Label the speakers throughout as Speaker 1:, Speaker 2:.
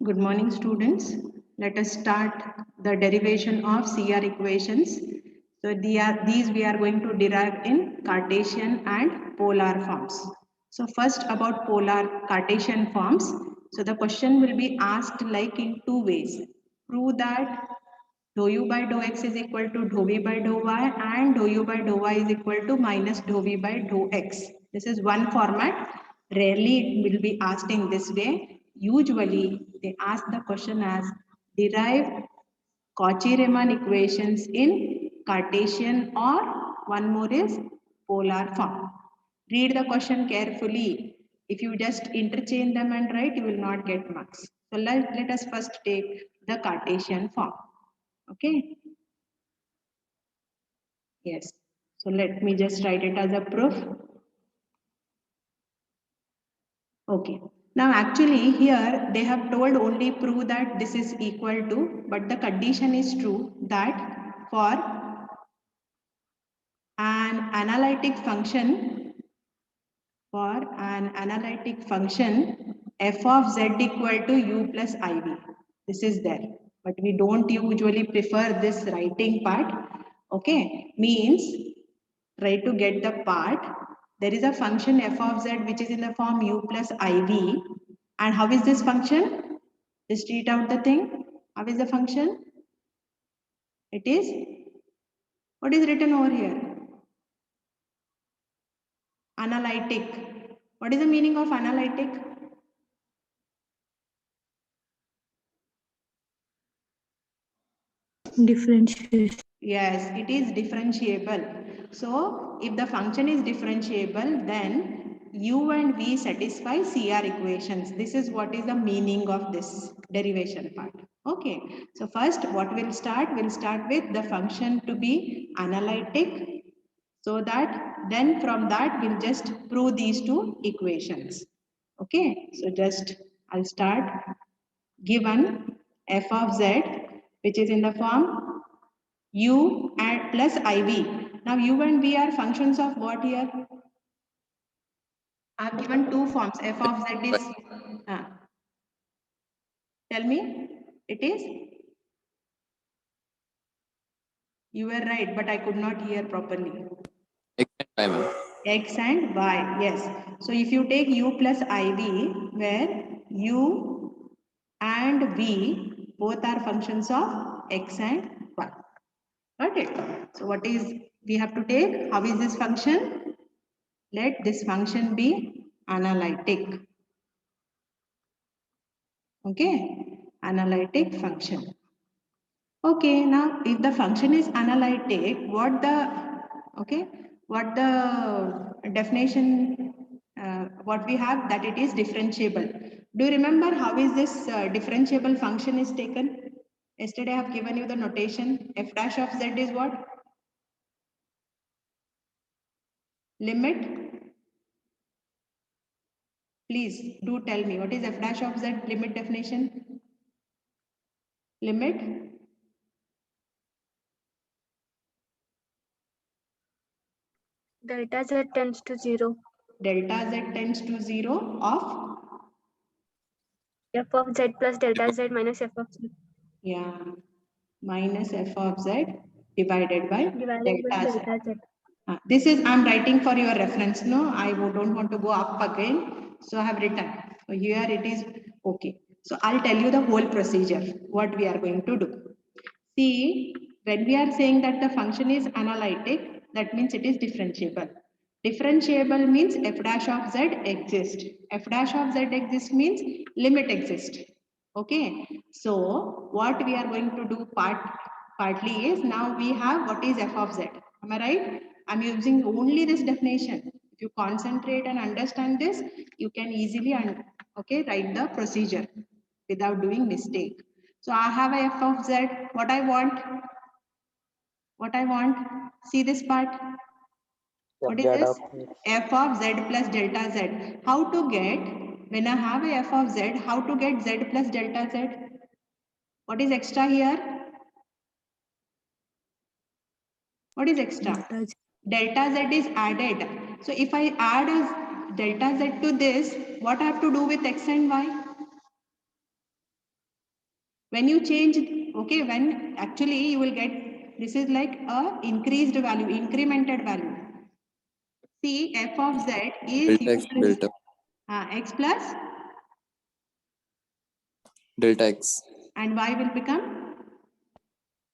Speaker 1: Good morning, students. Let us start the derivation of CR equations. So these we are going to derive in Cartesian and polar forms. So first about polar Cartesian forms. So the question will be asked like in two ways. Prove that dou u by dou x is equal to dou v by dou y and dou u by dou y is equal to minus dou v by dou x. This is one format. Rarely it will be asked in this way. Usually they ask the question as derive Cauchy-Riemann equations in Cartesian or one more is polar form. Read the question carefully. If you just interchange them and write, you will not get marks. So let us first take the Cartesian form. Okay. Yes. So let me just write it as a proof. Okay. Now actually here they have told only prove that this is equal to, but the condition is true that for an analytic function, f of z equal to u plus iv. This is there, but we don't usually prefer this writing part. Okay, means try to get the part. There is a function f of z which is in the form u plus iv. And how is this function? Just read out the thing. How is the function? It is, what is written over here? Analytic. What is the meaning of analytic?
Speaker 2: Differentiation.
Speaker 1: Yes, it is differentiable. So, if the function is differentiable, then u and v satisfy CR equations. This is what is the meaning of this derivation part. Okay. So, first what we'll start? We'll start with the function to be analytic. So that then from that we'll just prove these two equations. Okay. So, just I'll start given f of z which is in the form u and plus iv. Now u and v are functions of what here? I have given two forms. F of z is, tell me, it is? You were right, but I could not hear properly.
Speaker 3: X and Y, ma'am.
Speaker 1: X and y, yes. So if you take u plus iv, where u and v both are functions of x and y. Got it? So what is we have to take? How is this function? Let this function be analytic. Okay, analytic function. Okay, now if the function is analytic, what the definition, what we have that it is differentiable. Do you remember how is this differentiable function is taken? Yesterday I have given you the notation. F dash of z is what? Limit. Please do tell me what is f dash of z limit definition? Limit.
Speaker 2: Delta z tends to 0.
Speaker 1: Delta z tends to 0 of?
Speaker 2: F of z plus delta z minus f of z.
Speaker 1: Yeah, minus f of z divided by delta z. This is, I'm writing for your reference. No, I don't want to go up again. So I have written. So here it is. Okay. So I'll tell you the whole procedure, what we are going to do. See, when we are saying that the function is analytic, that means it is differentiable. Differentiable means f dash of z exists. F dash of z exists means limit exists. Okay. So what we are going to do partly is, now we have what is f of z. Am I right? I'm using only this definition. If you concentrate and understand this, you can easily write the procedure without doing mistake. So I have a f of z. What I want? See this part. What is this? F of z plus delta z. How to get, when I have a f of z, how to get z plus delta z? What is extra here? What is extra? Delta z is added. So if I add a delta z to this, what I have to do with x and y? When you change, okay, when actually you will get, this is like a increased value, incremented value. See, f of z is
Speaker 3: Delta x, delta,
Speaker 1: x plus,
Speaker 3: delta x,
Speaker 1: and y will become,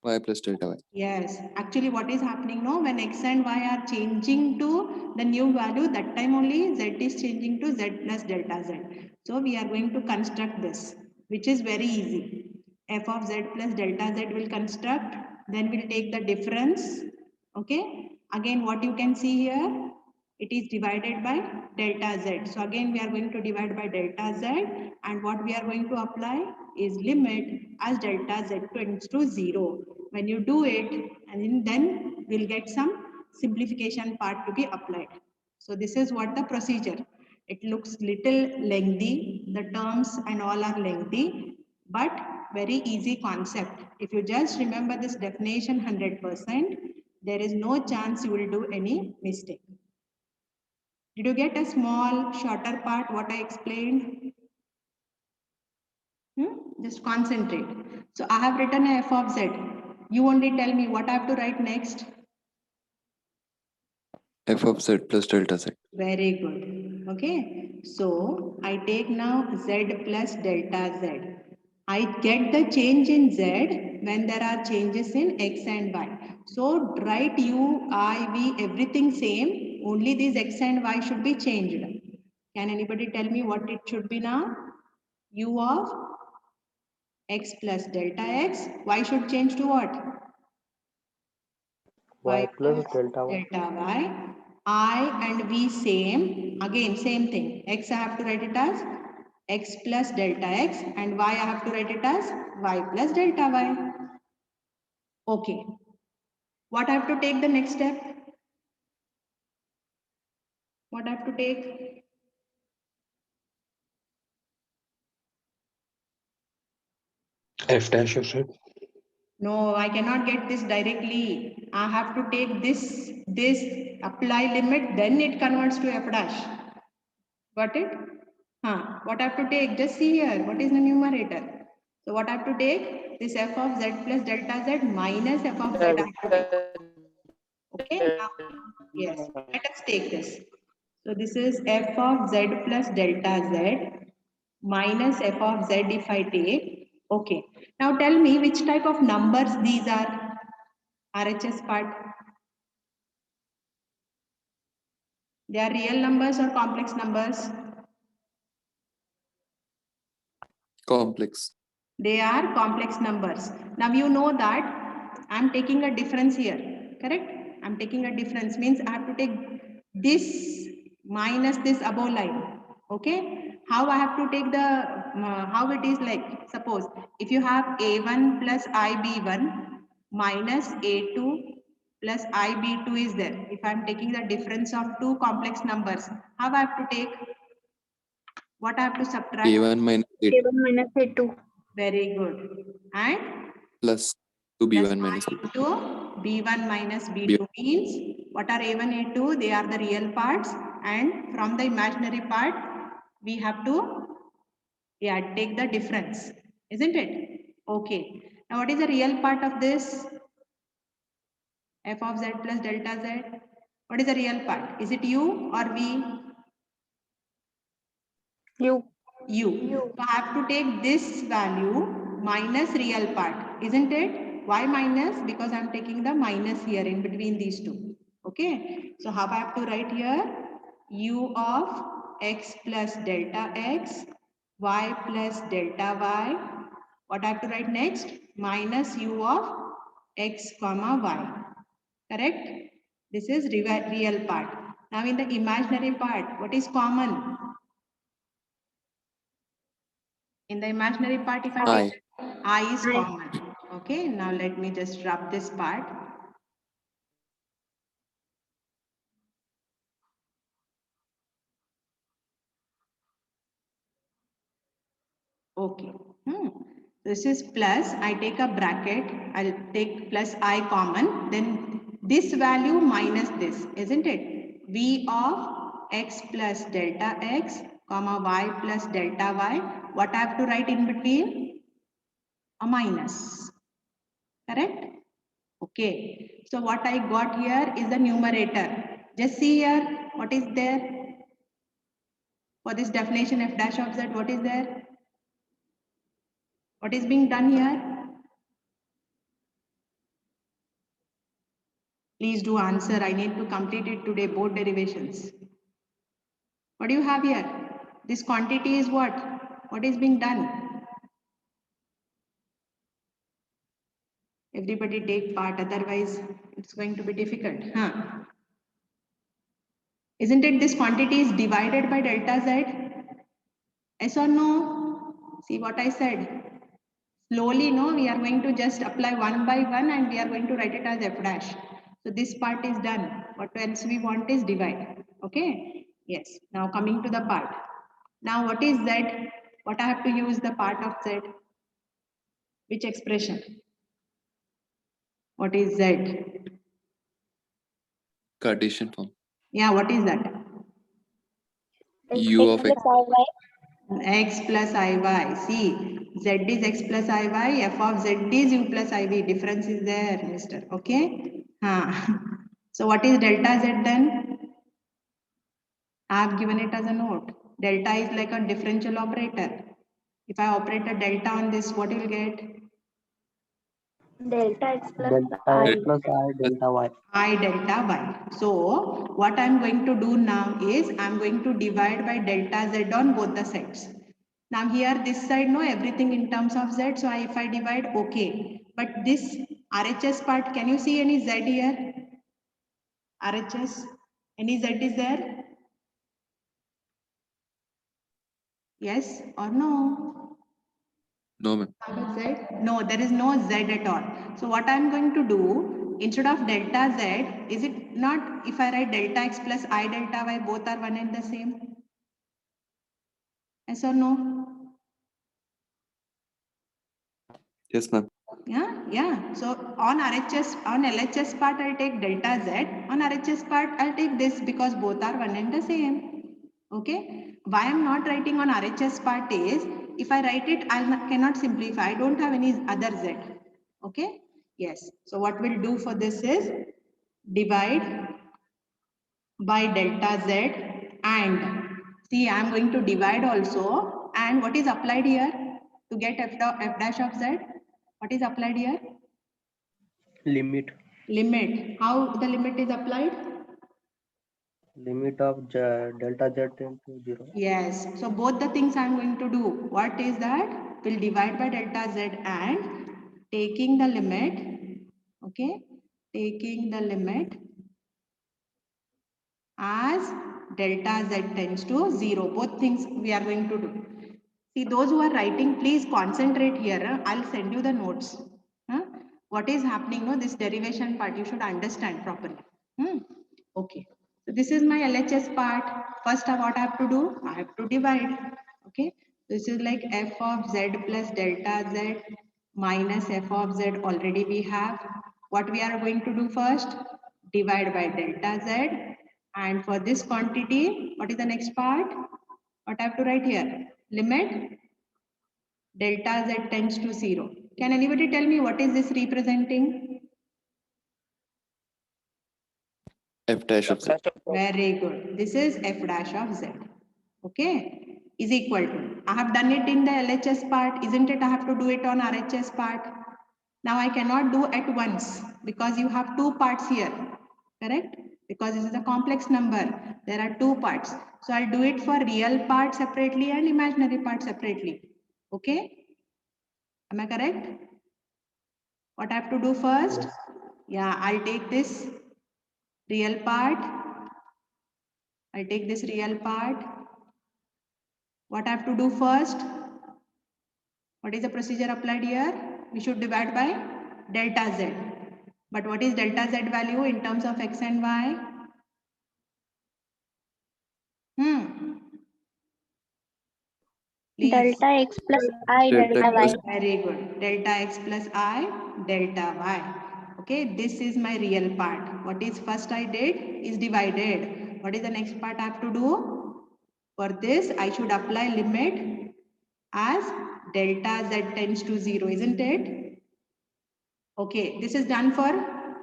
Speaker 3: y plus delta y.
Speaker 1: yes, actually what is happening now, when x and y are changing to the new value, that time only z is changing to z plus delta z. So we are going to construct this, which is very easy. F of z plus delta z will construct, then we'll take the difference. Okay, again what you can see here, it is divided by delta z. So again we are going to divide by delta z, and what we are going to apply is limit as delta z tends to 0. When you do it, and then we'll get some simplification part to be applied. So this is what the procedure. It looks little lengthy, the terms and all are lengthy, but very easy concept. If you just remember this definition 100%, there is no chance you will do any mistake. Did you get a small, shorter part what I explained? Just concentrate. So I have written a f of z. You only tell me what I have to write next.
Speaker 3: F of z plus delta z.
Speaker 1: Very good. Okay. So I take now z plus delta z. I get the change in z when there are changes in x and y. So write u, I, v, everything same. Only these x and y should be changed. Can anybody tell me what it should be now? U of x plus delta x. Y should change to what?
Speaker 4: Y plus delta y.
Speaker 1: Delta y. I and v same. Again, same thing. X I have to write it as x plus delta x, and y I have to write it as y plus delta y. Okay. What I have to take the next step? What I have to take?
Speaker 4: F dash of z.
Speaker 1: No, I cannot get this directly. I have to take this apply limit, then it converts to f dash. Got it? What I have to take? Just see here. What is the numerator? So what I have to take? This f of z plus delta z minus f of z. I have to take. Okay. Now, yes. Let us take this. So this is f of z plus delta z minus f of z if I take. Okay. Now tell me which type of numbers these are. RHS part. They are real numbers or complex numbers?
Speaker 3: Complex.
Speaker 1: They are complex numbers. Now you know that I'm taking a difference here, correct? I'm taking a difference means I have to take this minus this above line. Okay? How I have to take the, how it is like, suppose if you have A1 plus IB1 minus A2 plus IB2 is there. If I'm taking the difference of two complex numbers, how I have to take? What I have to subtract?
Speaker 3: A1 minus A2
Speaker 2: A1 minus A2.
Speaker 1: Very good. And
Speaker 3: plus 2B1 minus
Speaker 1: plus
Speaker 3: B2.
Speaker 1: to B1 minus B2 means what are A1, A2? They are the real parts, and from the imaginary part, we have to take the difference, isn't it? Okay. Now, what is the real part of this? F of z plus delta z. What is the real part? Is it u or v?
Speaker 2: U.
Speaker 1: U. So I have to take this value minus real part, isn't it? Why minus? Because I'm taking the minus here in between these two. Okay. So how I have to write here? U of x plus delta x, y plus delta y. What I have to write next? Minus u of x comma y. Correct? This is real part. Now in the imaginary part, what is common? In the imaginary part, if I
Speaker 3: I.
Speaker 1: take I is common. Okay, now let me just rub this part. Okay. This is plus, I take a bracket, I'll take plus I common, then this value minus this, isn't it? V of x plus delta x, comma y plus delta y. What I have to write in between? a minus. Correct? Okay. So what I got here is the numerator. Just see here, what is there? For this definition f dash of z, what is there? What is being done here? Please do answer. I need to complete it today, both derivations. What do you have here? This quantity is what? What is being done? Everybody take part, otherwise it's going to be difficult. Huh? Isn't it this quantity is divided by delta z? Yes or no? See what I said. Slowly, no, we are going to just apply one by one and we are going to write it as f dash. So this part is done. What else we want is divide. Okay? Yes. Now coming to the part. Now what is z? What I have to use the part of z? Which expression? What is z?
Speaker 3: Cartesian form.
Speaker 1: Yeah, what is that?
Speaker 3: U of x.
Speaker 1: X plus iy. See, z is x plus iy, f of z is u plus iv. Difference is there, mister. Okay? So what is delta z then? I have given it as a note. Delta is like a differential operator. If I operate a delta on this, what you will get?
Speaker 2: Delta x plus
Speaker 4: Delta
Speaker 2: I.
Speaker 4: x plus I delta y.
Speaker 1: I delta y. So what I'm going to do now is I'm going to divide by delta z on both the sides. Now here this side, no, everything in terms of z. So if I divide, okay. But this RHS part, can you see any z here? RHS, any z is there? Yes or no?
Speaker 3: No, ma'am.
Speaker 1: Z? No, there is no z at all. So what I'm going to do, instead of delta z, is it not, if I write delta x plus I delta y, both are one and the same? Yes or no?
Speaker 3: Yes, ma'am.
Speaker 1: Yeah. So on LHS part, I'll take delta z. On RHS part, I'll take this because both are one and the same. Okay. Why I'm not writing on RHS part is, if I write it, cannot simplify. I don't have any other z. Okay. Yes. So what we'll do for this is divide by delta z, and see, I'm going to divide also. And what is applied here to get f dash of z? What is applied here?
Speaker 4: Limit.
Speaker 1: Limit. How the limit is applied?
Speaker 4: Limit of delta z tends to 0.
Speaker 1: Yes. So both the things I'm going to do. What is that? We'll divide by delta z and taking the limit. Okay. Taking the limit as delta z tends to 0. Both things we are going to do. See, those who are writing, please concentrate here. I'll send you the notes. What is happening? No, this derivation part you should understand properly. Okay. So this is my LHS part. First, what I have to do? I have to divide. Okay. This is like f of z plus delta z minus f of z. Already we have. What we are going to do first? Divide by delta z. And for this quantity, what is the next part? What I have to write here? Limit delta z tends to 0. Can anybody tell me what is this representing?
Speaker 3: F dash of z.
Speaker 1: Very good. This is f dash of z. Okay. Is equal to. I have done it in the LHS part. Isn't it? I have to do it on RHS part. Now I cannot do at once because you have two parts here. Correct? Because this is a complex number. There are two parts. So I'll do it for real part separately and imaginary part separately. Okay? Am I correct? What I have to do first?
Speaker 4: Yes.
Speaker 1: Yeah, I'll take this real part. I'll take this real part. What I have to do first? What is the procedure applied here? We should divide by delta z. But what is delta z value in terms of x and y? Please.
Speaker 2: Delta x plus I
Speaker 3: Delta
Speaker 2: delta y.
Speaker 3: plus
Speaker 1: Very good. Delta x plus I, delta y. Okay, this is my real part. What is first I did is divided. What is the next part I have to do? For this, I should apply limit as delta z tends to 0, isn't it? Okay, this is done for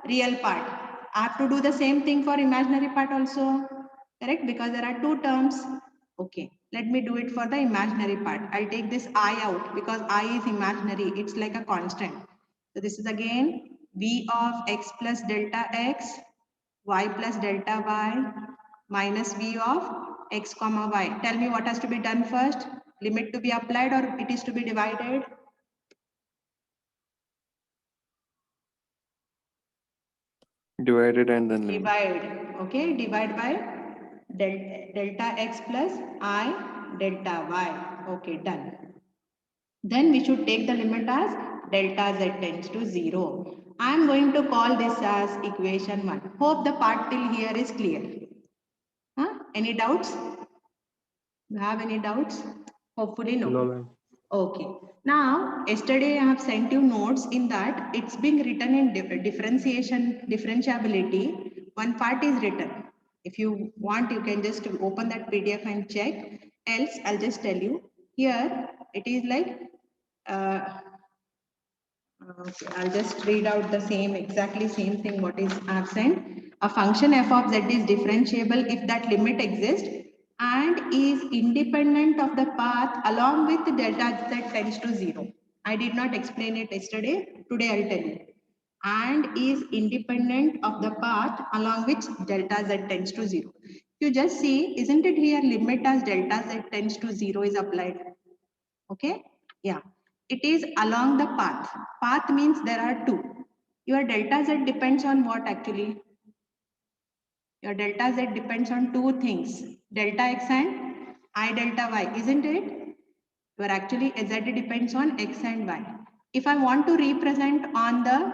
Speaker 1: real part. I have to do the same thing for imaginary part also, correct? Because there are two terms. Okay, let me do it for the imaginary part. I'll take this I out because I is imaginary. It's like a constant. So this is again v of x plus delta x, y plus delta y, minus v of x comma y. Tell me what has to be done first. Limit to be applied or it is to be divided?
Speaker 3: Divided and then limit.
Speaker 1: Divide, okay, divide by delta x plus I delta y. Okay, done. Then we should take the limit as delta z tends to 0. I am going to call this as equation 1. Hope the part till here is clear. Huh? Any doubts? You have any doubts? Hopefully no.
Speaker 4: No, ma'am.
Speaker 1: Okay. Now, yesterday I have sent you notes in that it's being written in differentiability. One part is written. If you want, you can just open that PDF and check. Else, I'll just tell you. Here, it is like, okay, I'll just read out the exactly same thing what is I have sent. A function f of z is differentiable if that limit exists and is independent of the path along with delta z tends to 0. I did not explain it yesterday. Today I'll tell you. And is independent of the path along which delta z tends to 0. You just see, isn't it here limit as delta z tends to 0 is applied? Okay, yeah. It is along the path. Path means there are two. Your delta z depends on what actually? Your delta z depends on two things, delta x and I delta y, isn't it? Your actually z depends on x and y. If I want to represent on the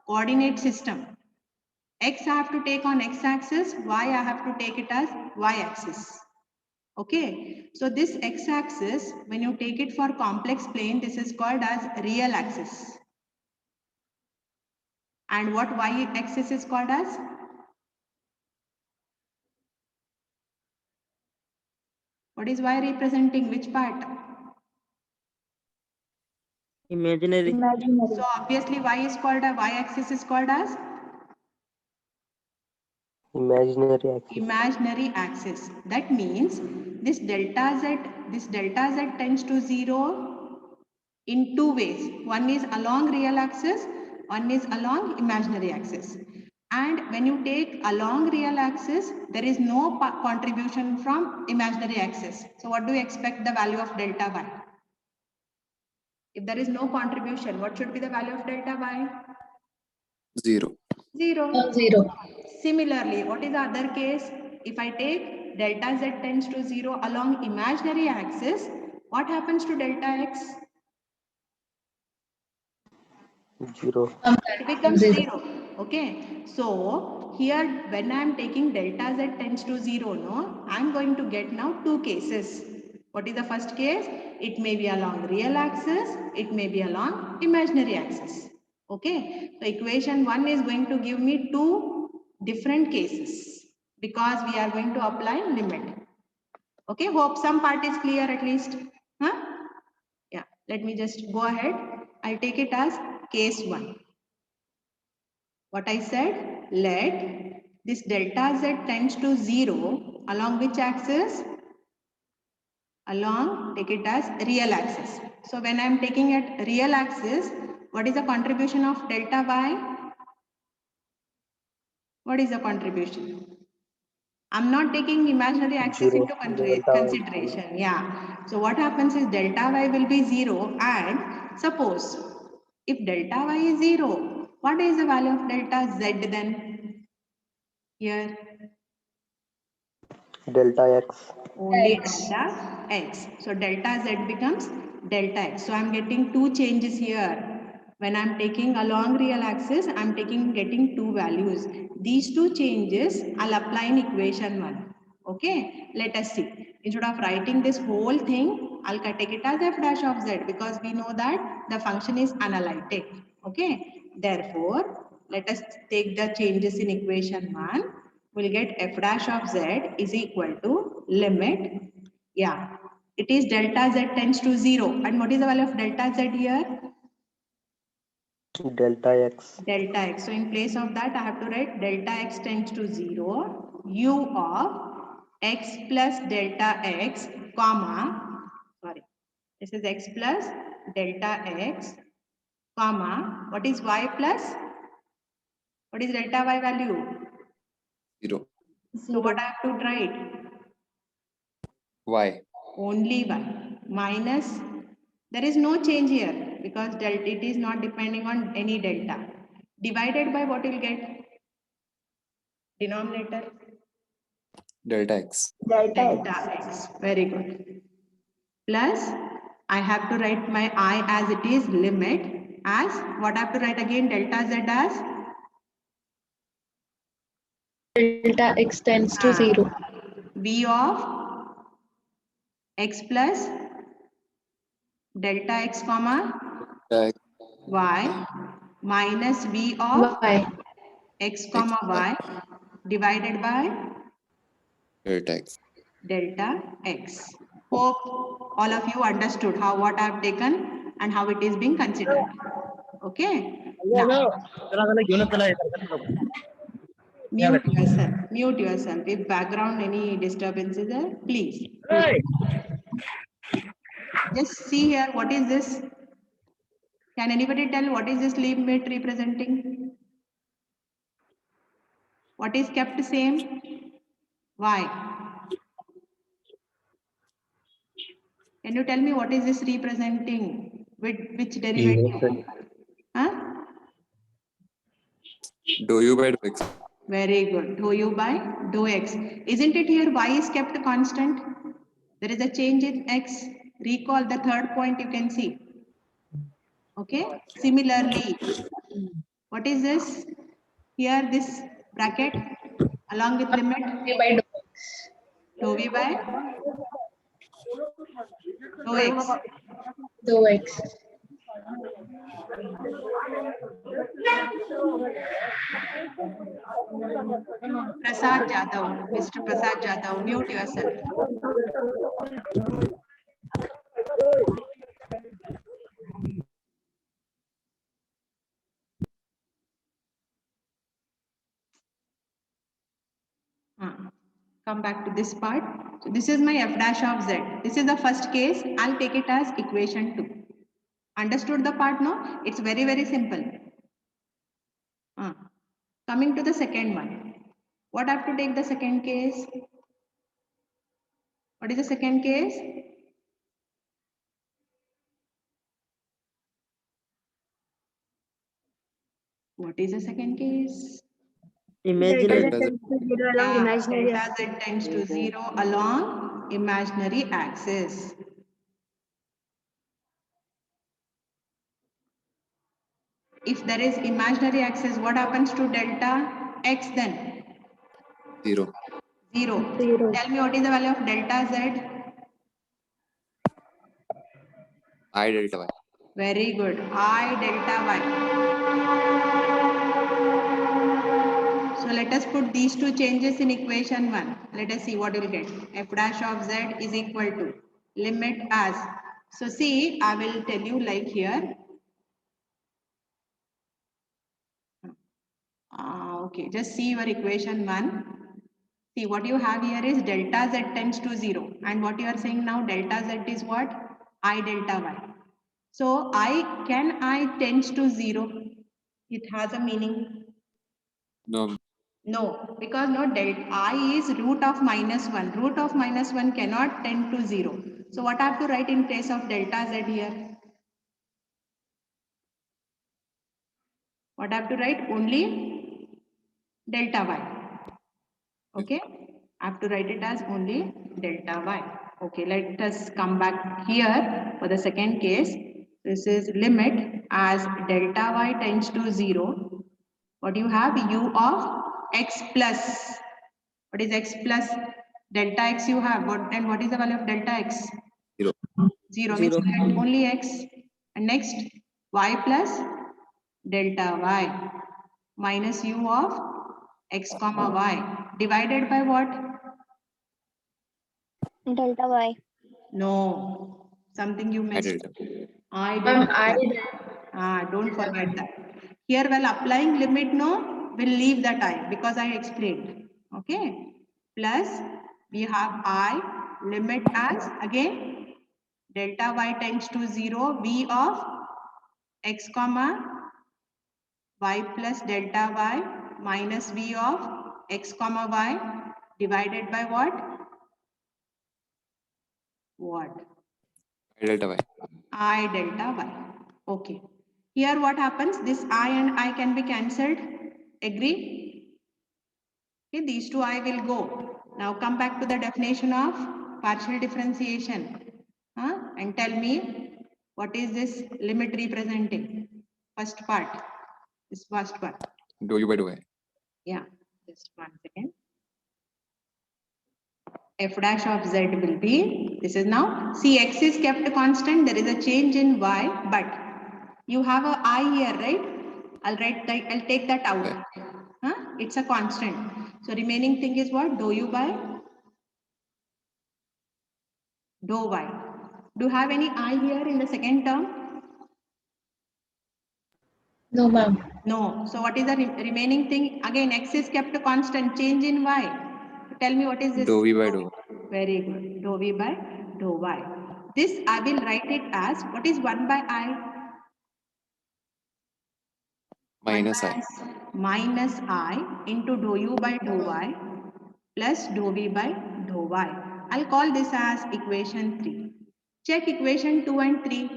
Speaker 1: coordinate system, x I have to take on x axis, y I have to take it as y axis. Okay, so this x axis, when you take it for complex plane, this is called as real axis. And what y axis is called as? What is y representing? Which part?
Speaker 4: Imaginary.
Speaker 1: So obviously y is called a y axis is called as
Speaker 4: Imaginary axis.
Speaker 1: imaginary axis. That means this delta z tends to 0 in two ways. One is along real axis, one is along imaginary axis. And when you take along real axis, there is no contribution from imaginary axis. So what do you expect the value of delta y? If there is no contribution, what should be the value of delta y?
Speaker 3: 0.
Speaker 1: 0.
Speaker 5: 0.
Speaker 1: Similarly, what is the other case? If I take delta z tends to 0 along imaginary axis, what happens to delta x?
Speaker 4: 0.
Speaker 1: It becomes 0. Okay. So here when I am taking delta z tends to 0, no, I am going to get now two cases. What is the first case? It may be along real axis, it may be along imaginary axis. Okay. So equation 1 is going to give me two different cases because we are going to apply limit. Okay. Hope some part is clear at least. Huh? Yeah. Let me just go ahead. I'll take it as case 1. What I said, let this delta z tends to 0 along which axis? Along, take it as real axis. So when I am taking at real axis, what is the contribution of delta y? What is the contribution? I'm not taking imaginary axis
Speaker 4: 0.
Speaker 1: into
Speaker 4: Delta y.
Speaker 1: consideration. Yeah. So what happens is delta y will be 0 and suppose if delta y is 0, what is the value of delta z then? Here.
Speaker 4: Delta x.
Speaker 1: Only
Speaker 5: X.
Speaker 1: delta x. So delta z becomes delta x. So I'm getting two changes here. When I'm taking along real axis, I'm getting two values. These two changes I'll apply in equation 1. Okay, let us see. Instead of writing this whole thing, I'll take it as f dash of z because we know that the function is analytic. Okay, therefore, let us take the changes in equation 1. We'll get f dash of z is equal to limit, yeah, it is delta z tends to 0. And what is the value of delta z here?
Speaker 4: Delta x.
Speaker 1: Delta x. So in place of that, I have to write delta x tends to 0, u of x plus delta x, comma, sorry, this is x plus delta x, comma, what is y plus? What is delta y value?
Speaker 3: 0.
Speaker 1: So what I have to write?
Speaker 3: Y.
Speaker 1: Only y minus, there is no change here because delta, it is not depending on any delta. Divided by what you will get? Denominator?
Speaker 3: Delta x.
Speaker 1: Delta x. Very good. Plus, I have to write my I as it is limit as, what I have to write again? Delta z as?
Speaker 2: Delta x tends to 0.
Speaker 1: V of x plus delta x comma
Speaker 3: Delta
Speaker 1: y minus v of
Speaker 2: Y.
Speaker 1: x comma y divided by
Speaker 3: delta x.
Speaker 1: delta x. Hope all of you understood how what I have taken and how it is being considered. Okay. Now, mute yourself. If background any disturbances there, please. Just see here, what is this? Can anybody tell what is this limit representing? What is kept same? Why? Can you tell me what is this representing? With which derivative? Huh?
Speaker 3: Dou u by dou x.
Speaker 1: Very good. Dou u by dou x. Isn't it here y is kept constant? There is a change in x. Recall the third point you can see. Okay. Similarly, what is this? Here this bracket along with limit dou v by dou x.
Speaker 2: Dou x.
Speaker 1: Prasad Jadhav, Mr. Prasad Jadhav, mute yourself. Come back to this part. So this is my f dash of z. This is the first case. I'll take it as equation 2. Understood the part now? It's very, very simple. Coming to the second one. What I have to take the second case? What is the second case? What is the second case?
Speaker 4: Imaginary.
Speaker 2: Delta z tends to 0 along imaginary
Speaker 1: Delta
Speaker 2: axis.
Speaker 1: z tends to 0 along imaginary axis. If there is imaginary axis, what happens to delta x then?
Speaker 3: 0.
Speaker 1: 0.
Speaker 2: 0.
Speaker 1: Tell me what is the value of delta z?
Speaker 3: I delta y.
Speaker 1: Very good. I delta y. So let us put these two changes in equation 1. Let us see what we'll get. F dash of z is equal to limit as. So see, I will tell you like here. Okay, just see your equation 1. See, what you have here is delta z tends to 0. And what you are saying now, delta z is what? I delta y. So I tends to 0. It has a meaning.
Speaker 3: No.
Speaker 1: No, because no delta I is root of minus 1. Root of minus 1 cannot tend to 0. So what I have to write in place of delta z here? What I have to write? Only delta y. Okay, I have to write it as only delta y. Okay, let us come back here for the second case. This is limit as delta y tends to 0. What do you have? U of x plus. What is x plus? Delta x you have. What is the value of delta x?
Speaker 3: 0.
Speaker 1: 0 means you get only x. And next, y plus delta y minus u of x comma y divided by what?
Speaker 2: Delta y.
Speaker 1: No, something you
Speaker 3: I
Speaker 1: missed.
Speaker 3: delta.
Speaker 1: I
Speaker 5: Ma'am,
Speaker 1: delta. Don't forget that. Here, while applying limit, no, we'll leave that I because I explained. Okay. Plus, we have I limit as again delta y tends to 0 v of x comma y plus delta y minus v of x comma y divided by what? What?
Speaker 3: I delta y.
Speaker 1: I delta y. Okay. Here what happens? This I and I can be cancelled. Agree? Okay, these two I will go. Now come back to the definition of partial differentiation. And tell me what is this limit representing? First part. This first part.
Speaker 3: Dou u by dou y.
Speaker 1: Yeah. Just 1 second. F dash of z will be, this is now, see x is kept constant, there is a change in y, but you have a I here, right? I'll take that out. It's a constant. So remaining thing is what? Dou u by dou y. Do you have any I here in the second term?
Speaker 5: No, ma'am.
Speaker 1: No. So what is the remaining thing? Again, x is kept constant, change in y. Tell me what is this?
Speaker 3: Dou v by dou y.
Speaker 1: Very good. Dou v by dou y. This I will write it as, what is 1 by I?
Speaker 3: Minus I.
Speaker 1: Minus I into dou u by dou y plus dou v by dou y. I'll call this as equation 3. Check equation 2 and 3.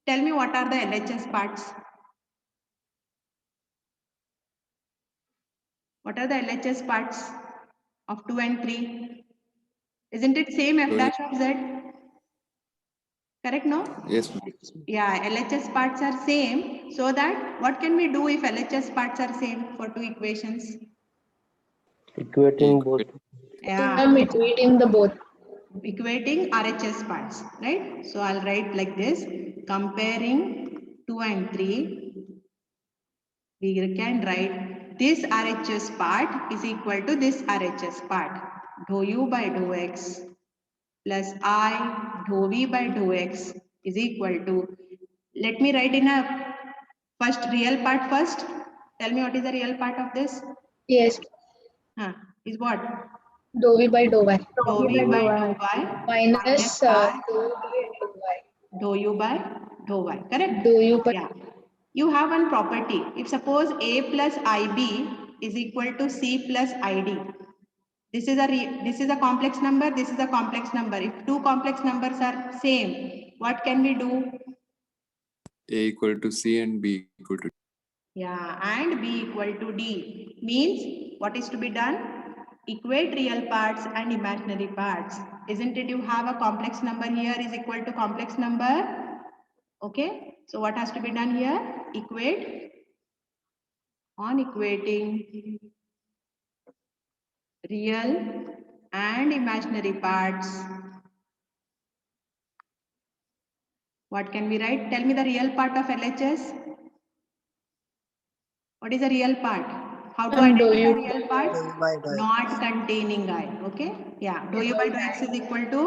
Speaker 1: Tell me what are the LHS parts? What are the LHS parts of 2 and 3? Isn't it same f dash of z? Correct, no?
Speaker 3: Yes, ma'am.
Speaker 1: Yeah, LHS parts are same. So that what can we do if LHS parts are same for two equations?
Speaker 4: Equating both.
Speaker 1: Yeah,
Speaker 5: Ma'am, equating the both.
Speaker 1: equating RHS parts, right? So I'll write like this, comparing 2 and 3, we can write this RHS part is equal to this RHS part, dou u by dou x plus I dou v by dou x is equal to, let me write in a first real part first. Tell me what is the real part of this?
Speaker 5: Yes.
Speaker 1: Is what?
Speaker 5: Dou v by dou y.
Speaker 1: Dou v by dou y
Speaker 5: Minus
Speaker 1: I
Speaker 5: dou v by dou y.
Speaker 1: dou u by dou y. Correct?
Speaker 5: Dou u by
Speaker 1: Yeah. You have one property. If suppose A plus IB is equal to C plus ID. This is a complex number. This is a complex number. If two complex numbers are same, what can we do?
Speaker 3: A equal to C and B equal to D.
Speaker 1: Yeah, and B equal to D means what is to be done? Equate real parts and imaginary parts. Isn't it? You have a complex number here is equal to complex number. Okay. So what has to be done here? Equate. On equating real and imaginary parts. What can we write? Tell me the real part of LHS. What is the real part? How to
Speaker 5: Dou
Speaker 1: identify
Speaker 5: u
Speaker 1: real part?
Speaker 4: by dou x.
Speaker 1: Not containing I. Okay. Yeah. Dou u by dou x is equal to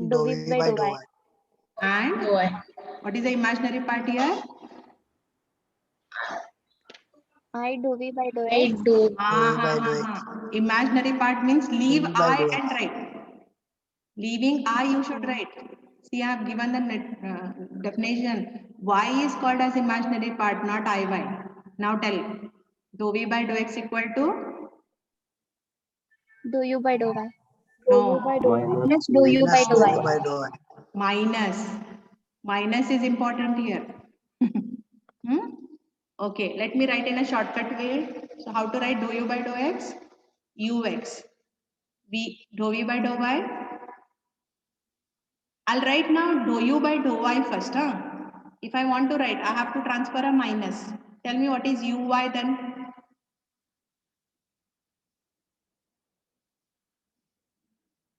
Speaker 2: Dou v by dou y.
Speaker 1: and
Speaker 5: dou y.
Speaker 1: what is the imaginary part here?
Speaker 2: I dou v by dou
Speaker 5: I
Speaker 2: x.
Speaker 5: dou
Speaker 1: Imaginary part means leave
Speaker 4: by
Speaker 1: I
Speaker 4: dou x.
Speaker 1: and write. Leaving I you should write. See, I have given the definition. Y is called as imaginary part, not IY. Now tell. Dou v by dou x equal to?
Speaker 2: Dou u by dou y.
Speaker 1: No.
Speaker 2: Minus dou u by dou y.
Speaker 4: by dou y.
Speaker 1: Minus. Minus is important here. Okay, let me write in a shortcut way. So how to write dou u by dou x? Ux. Dou v by dou y. I'll write now dou u by dou y first. If I want to write, I have to transfer a minus. Tell me what is uy then?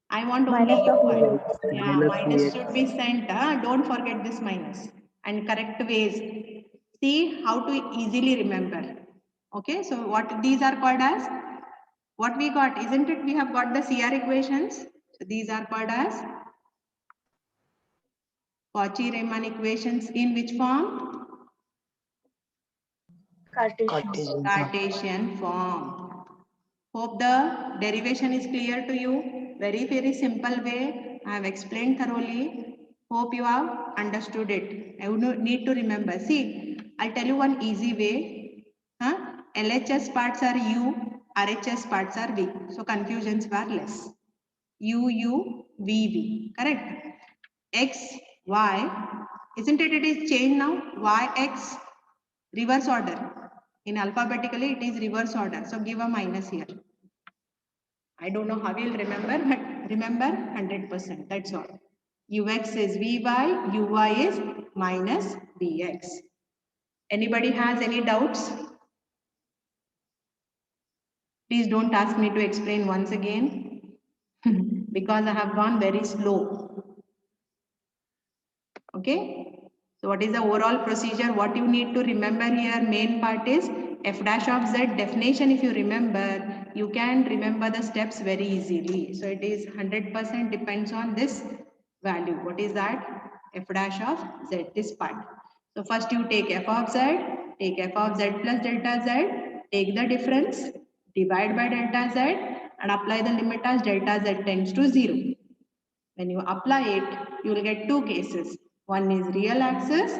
Speaker 1: I want only
Speaker 2: Minus of
Speaker 1: uy.
Speaker 2: ux.
Speaker 1: Yeah, minus should be sent. Don't forget this minus. And correct ways. See how to easily remember. Okay, so what these are called as? What we got, isn't it? We have got the CR equations. So these are called as Cauchy-Riemann equations in which form?
Speaker 2: Cartesian.
Speaker 1: Cartesian form. Hope the derivation is clear to you. Very simple way. I have explained thoroughly. Hope you have understood it. I would need to remember. See, I'll tell you one easy way. LHS parts are U, RHS parts are V. So confusions were less. U, V, V. Correct? X, Y. Isn't it? It is changed now. Y, X. Reverse order. In alphabetically, it is reverse order. So give a minus here. I don't know how you'll remember, but remember 100%. That's all. Ux is Vy, Uy is minus Vx. Anybody has any doubts? Please don't ask me to explain once again because I have gone very slow. Okay. So what is the overall procedure? What you need to remember here, main part is f dash of z definition. If you remember, you can remember the steps very easily. So it is 100% depends on this value. What is that? F dash of z, this part. So first you take f of z, take f of z plus delta z, take the difference, divide by delta z and apply the limit as delta z tends to 0. When you apply it, you will get two cases. One is real axis,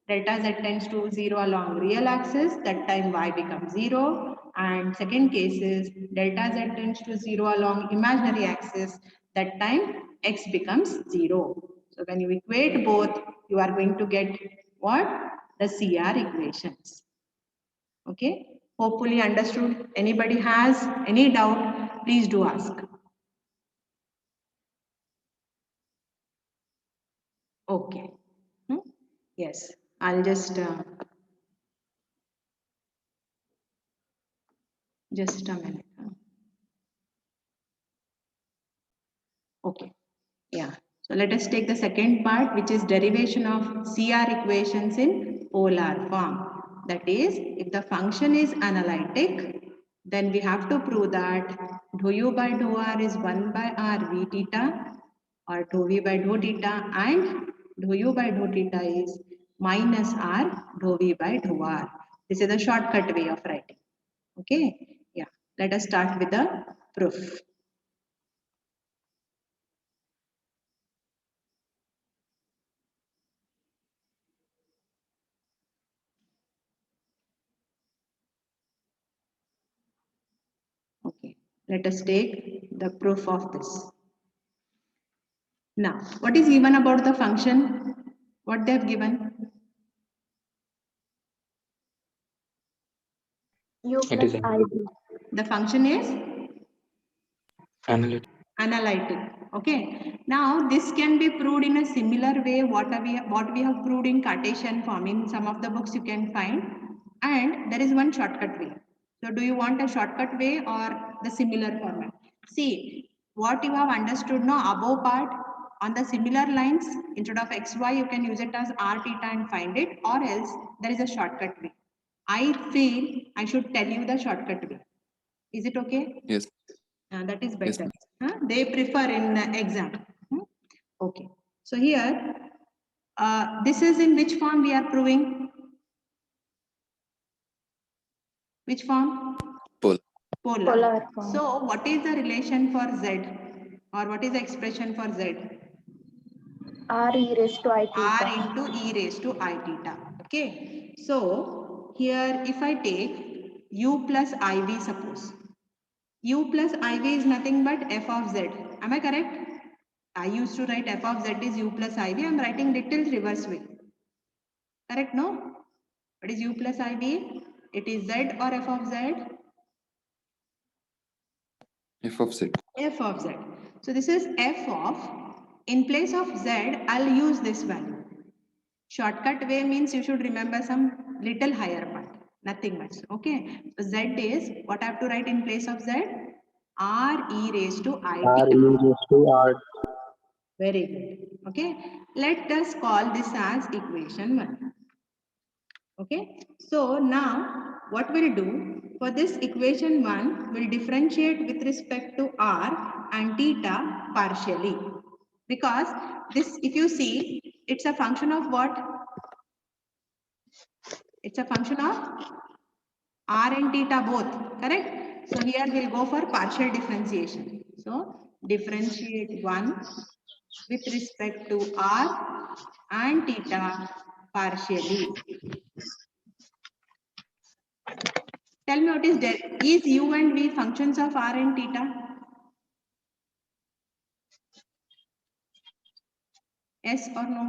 Speaker 1: delta z tends to 0 along real axis, that time y becomes 0. And second case is delta z tends to 0 along imaginary axis, that time x becomes 0. So when you equate both, you are going to get what? The CR equations. Okay, hopefully understood. Anybody has any doubt, please do ask. Okay. Yes, I'll just a minute. Okay. Yeah. So let us take the second part, which is derivation of CR equations in polar form. That is, if the function is analytic, then we have to prove that dou u by dou r is 1 by r v theta, or dou v by dou theta, and dou u by dou theta is minus r dou v by dou r. This is a shortcut way of writing. Okay. Yeah. Let us start with the proof. Okay, let us take the proof of this. Now, what is given about the function? What they have given?
Speaker 2: U plus IB.
Speaker 1: The function is
Speaker 3: Analytic.
Speaker 1: analytic. Okay. Now, this can be proved in a similar way what we have proved in Cartesian form. In some of the books you can find. And there is one shortcut way. So, do you want a shortcut way or the similar format? See, what you have understood now above part, on the similar lines, instead of xy, you can use it as r theta and find it, or else there is a shortcut way. I feel I should tell you the shortcut way. Is it okay?
Speaker 3: Yes.
Speaker 1: That is
Speaker 3: Yes,
Speaker 1: better. They prefer in exam. Okay. So here, this is in which form we are proving? Which form?
Speaker 3: Polar.
Speaker 2: Polar form.
Speaker 1: So what is the relation for z? Or what is the expression for z?
Speaker 2: R e raised to I
Speaker 1: R
Speaker 2: theta.
Speaker 1: into e raised to I theta. Okay. So here if I take u plus iv, suppose. U plus iv is nothing but f of z. Am I correct? I used to write f of z is u plus iv. I am writing little reverse way. Correct? No? What is u plus iv? It is z or f of z?
Speaker 3: F of z.
Speaker 1: F of z. So this is f of, in place of z, I'll use this value. Shortcut way means you should remember some little higher part. Nothing much. Okay. So z is, what I have to write in place of z? R e raised to I
Speaker 4: R e
Speaker 1: theta.
Speaker 4: raised to R.
Speaker 1: Very good. Okay. Let us call this as equation 1. Okay. So now what we'll do, For this equation 1 will differentiate with respect to r and theta partially. Because this, if you see, it's a function of what? It's a function of r and theta both, correct? So here we'll go for partial differentiation. So differentiate 1 with respect to r and theta partially. Tell me what is there. Is u and v functions of r and theta? Yes or no?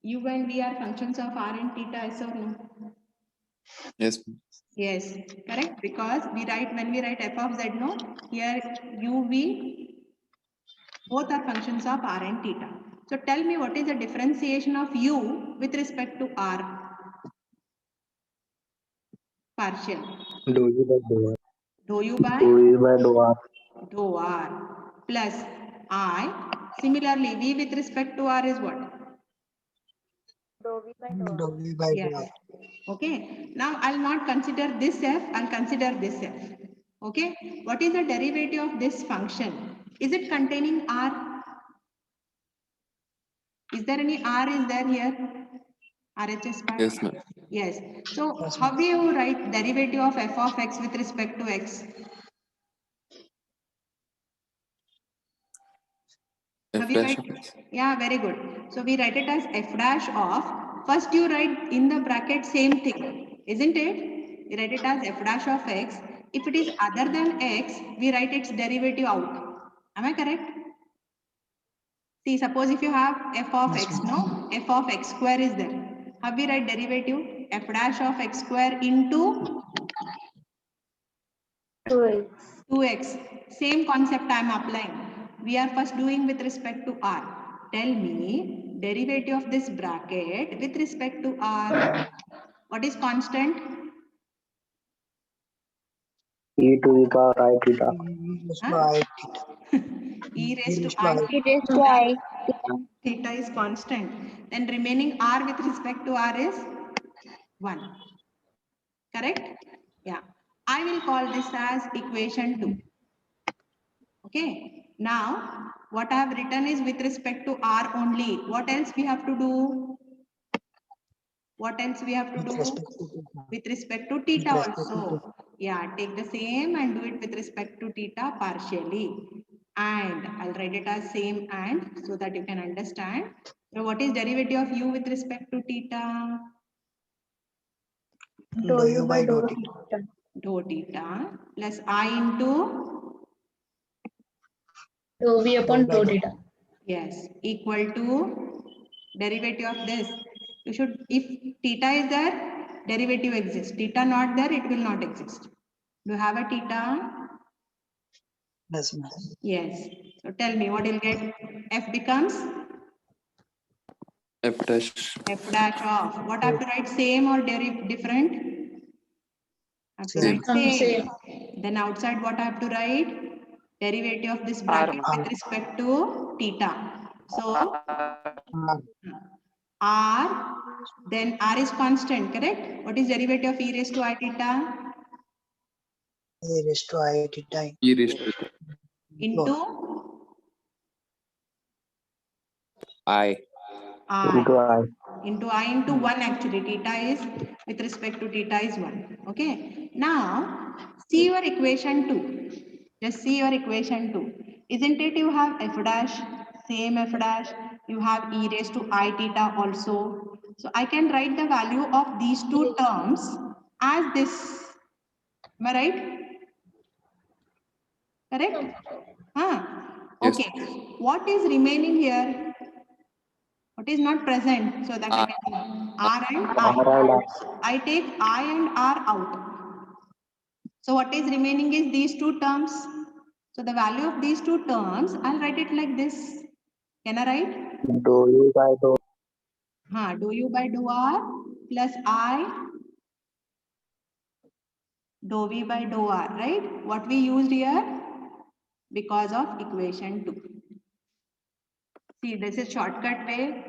Speaker 1: U and v are functions of r and theta, yes or no?
Speaker 3: Yes.
Speaker 1: Yes, correct. Because we write, when we write f of z, no, here u, v, both are functions of r and theta. So tell me what is the differentiation of u with respect to r? Partial.
Speaker 4: Do you by do R.
Speaker 1: Dou u by
Speaker 4: Do you by do R.
Speaker 1: dou r plus I. Similarly, v with respect to r is what?
Speaker 2: Dou v by dou r.
Speaker 4: Do you by do
Speaker 1: Yes.
Speaker 4: R.
Speaker 1: Okay. Now I'll not consider this f, I'll consider this f. Okay. What is the derivative of this function? Is it containing r? Is there any r is there here? RHS part?
Speaker 3: Yes, ma'am.
Speaker 1: Yes. So
Speaker 4: Yes,
Speaker 1: how do you write derivative of f of x with respect to x?
Speaker 3: F
Speaker 1: Have you
Speaker 3: dash
Speaker 1: write?
Speaker 3: of x.
Speaker 1: Yeah, very good. So we write it as f dash of, first you write in the bracket same thing, isn't it? We write it as f dash of x. If it is other than x, we write its derivative out. Am I correct? See, suppose if you have f of
Speaker 4: Yes,
Speaker 1: x, no? F of x square is there. How we write derivative? F dash of x square into
Speaker 2: 2x.
Speaker 1: 2x. Same concept I am applying. We are first doing with respect to r. Tell me derivative of this bracket with respect to r. What is constant?
Speaker 4: E to the power I theta.
Speaker 1: Huh? E raised to I
Speaker 2: E raised to I.
Speaker 1: theta is constant. Then remaining r with respect to r is 1. Correct? Yeah. I will call this as equation 2. Okay. Now, what I have written is with respect to r only. What else we have to do? What else we have to
Speaker 4: With
Speaker 1: do?
Speaker 4: respect to theta.
Speaker 1: With respect to theta
Speaker 4: With respect to
Speaker 1: also. Yeah, take the same and do it with respect to theta partially. And I'll write it as same and so that you can understand. So what is derivative of u with respect to theta?
Speaker 2: Dou u by dou
Speaker 4: theta.
Speaker 2: theta.
Speaker 1: Dou theta plus I into,
Speaker 5: Dou v upon
Speaker 4: Dou by
Speaker 5: dou
Speaker 4: dou.
Speaker 5: theta.
Speaker 1: yes, equal to derivative of this. You should, if theta is there, derivative exists. Theta not there, it will not exist. Do you have a theta?
Speaker 4: Yes, ma'am.
Speaker 1: Yes. So tell me what you'll get. F becomes
Speaker 3: F dash.
Speaker 1: f dash of. What I have to write, same or different? I have to
Speaker 4: Same.
Speaker 1: write
Speaker 5: Same.
Speaker 1: Then outside what I have to write? Derivative of this bracket with respect to theta. So r, then r is constant, correct? What is derivative of e raised to I theta?
Speaker 4: E raised to I theta.
Speaker 3: E raised to
Speaker 1: Into
Speaker 3: I.
Speaker 1: I.
Speaker 4: Into I.
Speaker 1: Into I into 1 actually. Theta is, with respect to theta is 1. Okay. Now, see your equation 2. Just see your equation 2. Isn't it you have f dash, same f dash. You have e raised to I theta also. So I can write the value of these two terms as this. Am I right? Correct?
Speaker 3: Yes.
Speaker 1: Okay. What is remaining here? What is not present? So that I
Speaker 3: R.
Speaker 1: can R and
Speaker 4: R and
Speaker 1: I.
Speaker 4: R.
Speaker 1: I take I and R out. So what is remaining is these two terms. So the value of these two terms, I'll write it like this. Can I write?
Speaker 4: Do you by do.
Speaker 1: Do u by do R plus I do v by do R, right? What we used here? Because of equation 2. See, this is shortcut way.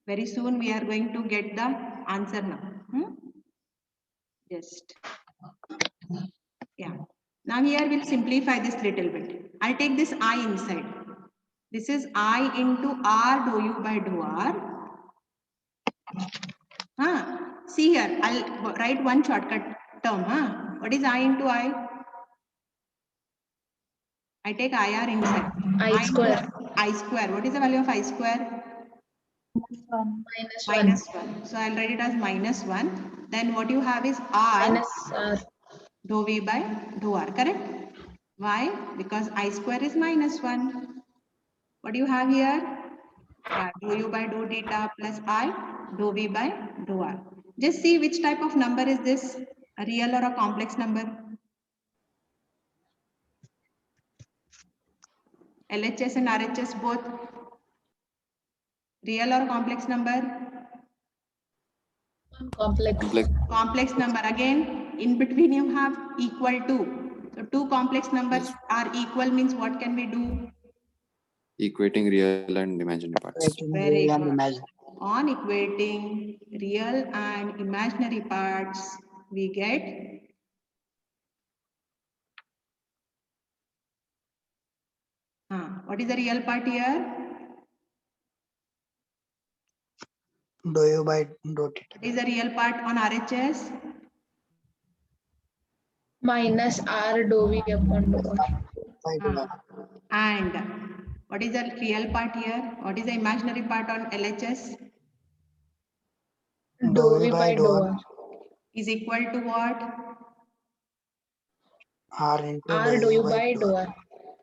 Speaker 1: Very soon we are going to get the answer now. Just Yeah. Now here we'll simplify this little bit. I'll take this I inside. This is I into R dou U by dou R. See here, I'll write one shortcut term. What is I into I? I take IR inside.
Speaker 5: I square.
Speaker 1: into I square. What is the value of I square?
Speaker 5: Minus 1.
Speaker 1: Minus 1. So I'll write it as minus 1. Then what you have is R
Speaker 5: Minus R.
Speaker 1: dou V by dou R, correct? Why? Because I square is minus 1. What do you have here? Yeah, dou U by dou theta plus I dou V by dou R. Just see which type of number is this, a real or a complex number? LHS and RHS both real or complex number?
Speaker 5: Complex.
Speaker 3: Complex.
Speaker 1: Complex number. Again, in between you have equal to. So two complex numbers
Speaker 3: Yes.
Speaker 1: are equal means what can we do?
Speaker 3: Equating real and imaginary parts.
Speaker 4: Writing
Speaker 1: Very
Speaker 4: real and
Speaker 1: good.
Speaker 4: imaginary.
Speaker 1: On equating real and imaginary parts, we get what is the real part here?
Speaker 4: Dou U by dou theta.
Speaker 1: What is the real part on RHS?
Speaker 5: Minus R dou V upon dou R.
Speaker 4: By dou R.
Speaker 1: And what is the real part here? What is the imaginary part on LHS?
Speaker 5: Dou V by dou R.
Speaker 1: Is equal to what?
Speaker 4: R into
Speaker 5: R
Speaker 4: dou
Speaker 5: dou
Speaker 4: U
Speaker 5: U
Speaker 4: by
Speaker 5: by
Speaker 4: dou
Speaker 5: dou
Speaker 4: R.
Speaker 5: R.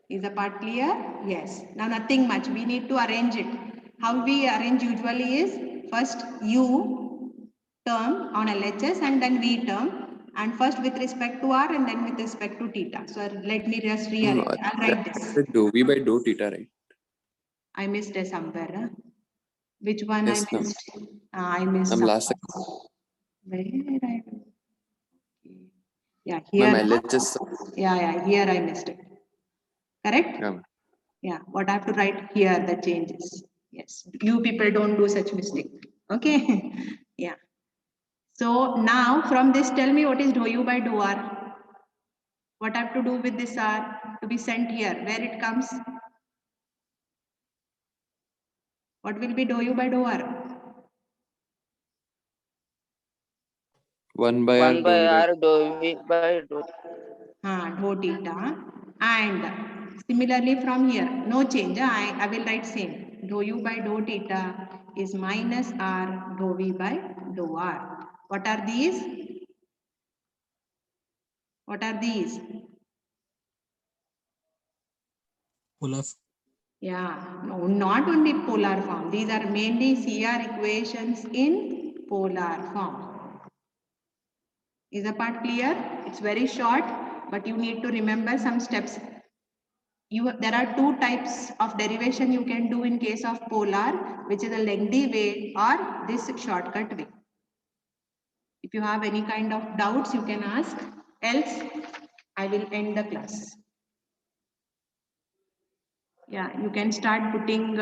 Speaker 1: Is the part clear? Yes. Now nothing much. We need to arrange it. How we arrange usually is first U term on LHS and then V term, and first with respect to R and then with respect to theta. So let me just rearrange. I'll write this.
Speaker 3: Dou V by dou theta, right?
Speaker 1: I missed a somewhere. Which one
Speaker 3: Yes,
Speaker 1: I
Speaker 3: ma'am.
Speaker 1: missed? I missed
Speaker 3: Ma'am, last
Speaker 1: somewhere. Where did I do? Okay. Yeah,
Speaker 3: Ma'am,
Speaker 1: here.
Speaker 3: LHS.
Speaker 1: Yeah, here I missed it. Correct?
Speaker 3: Yeah, ma'am.
Speaker 1: Yeah, what I have to write here, the changes. Yes, you people don't do such mistake. Okay, yeah. So now from this, tell me what is dou U by dou R? What I have to do with this R to be sent here? Where it comes? What will be dou U by dou R?
Speaker 3: 1 by R
Speaker 6: 1 by
Speaker 3: dou V by
Speaker 6: R dou V by dou.
Speaker 1: Dou theta. And similarly from here, no change. I will write same. Dou U by dou theta is minus R dou V by dou R. What are these? What are these?
Speaker 7: Polar.
Speaker 1: Yeah, no, not only polar form. These are mainly CR equations in polar form. Is the part clear? It's very short, but you need to remember some steps. There are two types of derivation you can do in case of polar, which is a lengthy way or this shortcut way. If you have any kind of doubts, you can ask. Else, I will end the class. Yeah, you can start putting